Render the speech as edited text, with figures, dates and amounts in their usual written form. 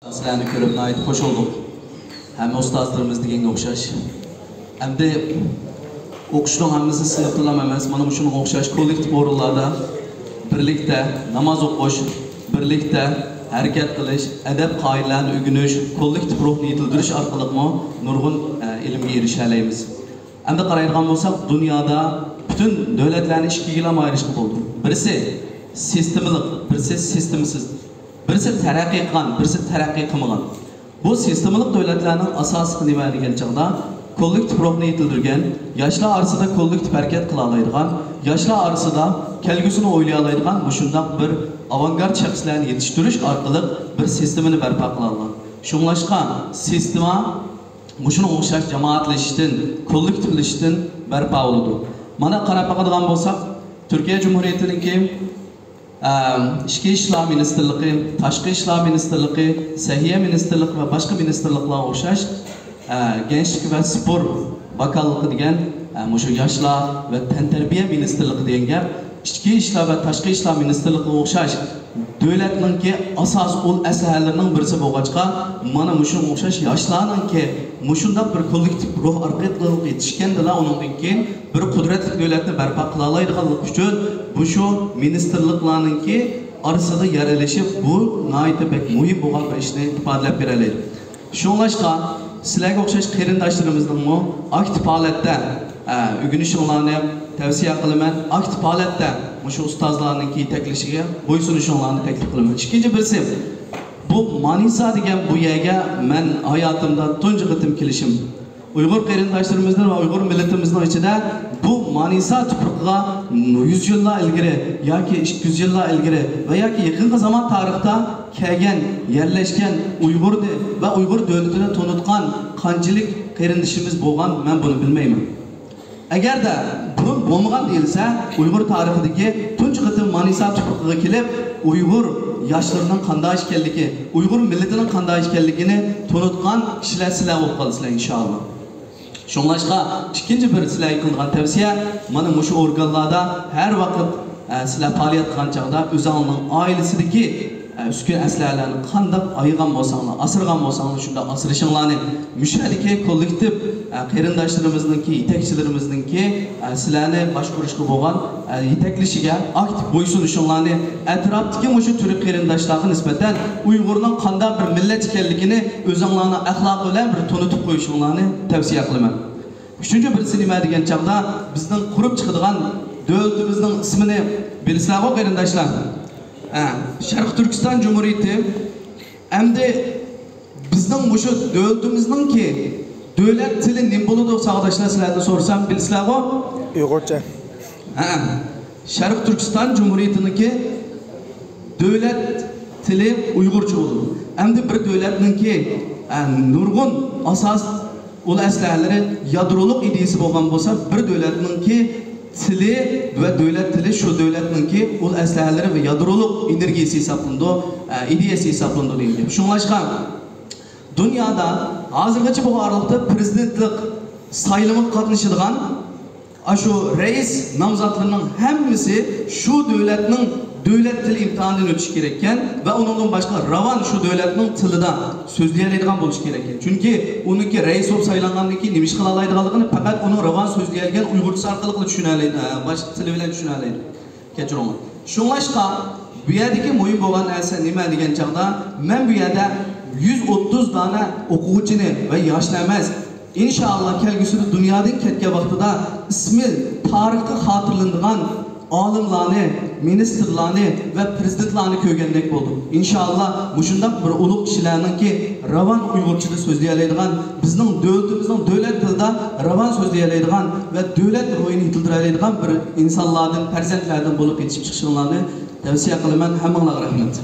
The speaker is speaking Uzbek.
Sizlarni ko'rib nayt xo'sh olduk. Hamma ustozlarimiz deganga o'xshash. Endi o'qishning hammasi sinflar emas, mana shunga o'xshash kollektiv o'rinlarda birlikda namoz o'qish, birlikda harakat qilish, adab qoidalarni o'rganish, kollektiv ruhni yetildirish orqali nurg'un ilmga erisha olamiz. Endi qaraydigan bo'lsak, dunyoda butun davlatlarni ikkiga ayirishga bo'ldi. Birisi sistemlik, birisi sistemsiz. Birisi taraqqiy qilgan, birisi taraqqiy qilmagan. Bu sistemlik davlatlarning asosiy nima degan chaqda kollektiv ruhni yetildirgan, yoshlar orasida kollektiv harakat qila oladigan, yoshlar orasida kelgusini o'ylay oladigan shunday bir avangard shaxslarni yetishtirish orqali bir sistemani barpo qila olgan. Shunlashqa sistema mushuni o'xshash jamoatlashishdan, kollektivlashishdan barpo bo'ldi. Mana qarab boqadigan bo'lsak, Turkiya Cumhuriyetining İçki İşler Ministerliği, Taşqi İşler Ministerliği, Səhiyyə Ministerliği ve başka ministerlikler o'xshash Gençlik ve Spor Bakanlığı degan şu Yaşlar ve Tantarbiya Ministerliği degan gap, İçki İşler ve Taşqi İşler Ministerliği o'xshash davlatninki asos ul aslahalarining birisi bo'lg'achqa, mana shunga o'xshash yoshlarninki mushundaq bir kollektiv ruh orqali yetishgandilar, undan keyin bir qudratli davlatni barpo qila oladiganlik uchun bu shu ministerliklarninki orasida yaralashib bu nihoyatda pek muhim bo'lgan bir ishni ifodalab beradi. Shunlashqa sizlarga o'xshash qarindoshlarimizning aktiv holatda o'rganishinglarni tavsiya qilaman. Aktiv holatda shu ustozlarning yetaklashiga bo'ysunishinglarni taklif qilaman. Ikkinchi birisi, bu Manisa degan bu yerga men hayotimda tunji qitim kelishim. Uyg'ur qarindoshlarimizning va Uyg'ur millatimizning ichida bu Manisa tuprog'iga 100 yillar ilgari yoki 200 yillar ilgari va yoki yaqinqi zamon tarixda kelgan, yerlashgan Uyg'urni va Uyg'ur davlatini to'nitgan qanchalik qarindoshimiz bo'lgan, men buni bilmayman. Agarda burun bo'lmagan deyilsa, Uyg'ur tarixidagi tunji qitim Manisa tuprog'iga kelib, Uyg'ur yoshlarning qanday ekanligi, Uyg'ur millatining qanday ekanligini to'nitgan kishilar sizlar bo'lib qolasizlar inshaalloh. Shunlashqa ikkinchi bir sizlarga qilgan tavsiya, mana shu organlarda har vaqt sizlar faoliyat qilgan chog'da o'zingizning oilasidagi uskun aslalarni qanday ayirgan bo'lsanglar, asirgan bo'lsanglar, shunda asirishinglarni mushadiki kollektiv qarindoshlarimizninki, yetakchilarimizningki sizlarni boshqarishga bo'lgan yetaklashiga aktiv bo'ysunishinglarni, atrofdagi shu turk qarindoshlarga nisbatan Uyg'urning qanday bir millat ekanligini o'zingizlarning axloqi bilan bir to'nitib qo'yishinglarni tavsiya qilaman. Uchinchi birisi nima degan chaqda bizning qurib chiqadigan davlatimizning ismini bilsizlar-ku qarindoshlar. Sharq Turkiston Cumhuriyeti endi bizning shu davlatimizning-ki davlat tili nima bo'ladi savodoshlar sizlardan so'rasam bilsizlar-ku? Uyg'urcha. Sharq Turkiston Cumhuriyetining-ki davlat tili Uyg'urcha bo'ladi. Endi bir davlatning-ki nurg'un asos ul aslahalari yadroliq ideyasi bo'lgan bo'lsa, bir davlatning-ki tili ve devlet tili şu devletninki ul aslahalari ve yadroliq energiyasi hisoblanadi, ideyasi hisoblanadi deyilgan. Shunlashqa dunyoda hozirgacha bu oraliqda prezidentlik saylovga qatnashadigan shu rais nomzodlarning hammasi shu davlatning davlat tili imtihonidan o'tishi kerak ekan va undan boshqa ravon shu davlatning tilida so'zlaydigan bo'lishi kerak ekan. Chunki uniki rais bo'lib saylangandan keyin nima ish qila oladiganligini faqat uni ravon so'zlaydigan uyg'urcha orqali tushuna oladi, boshqa tili bilan tushuna oladi. Kechiring. Shunlashqa bu yerdagi muhim bo'lgan narsa nima degan chaqda, men bu yerda 130 dona o'quvchini va yoshlar emas, inshaalloh kelgusida dunyoning ketgan vaqtida ismi tarixga xotirlanadigan olimlarni, ministerlarni ve prezidentlarni ko'rgandek bo'ldim. İnşallah mushundaq bir ulug' kishilarningki ravon uyg'urchada so'zlaydigan, bizning davlatimizning davlat tilida ravon so'zlaydigan va davlat ruhini yetiltiradigan bir insonlardan, farzandlardan bo'lib yetishib chiqishinglarni tavsiya qilaman. Hammanglarga rahmat.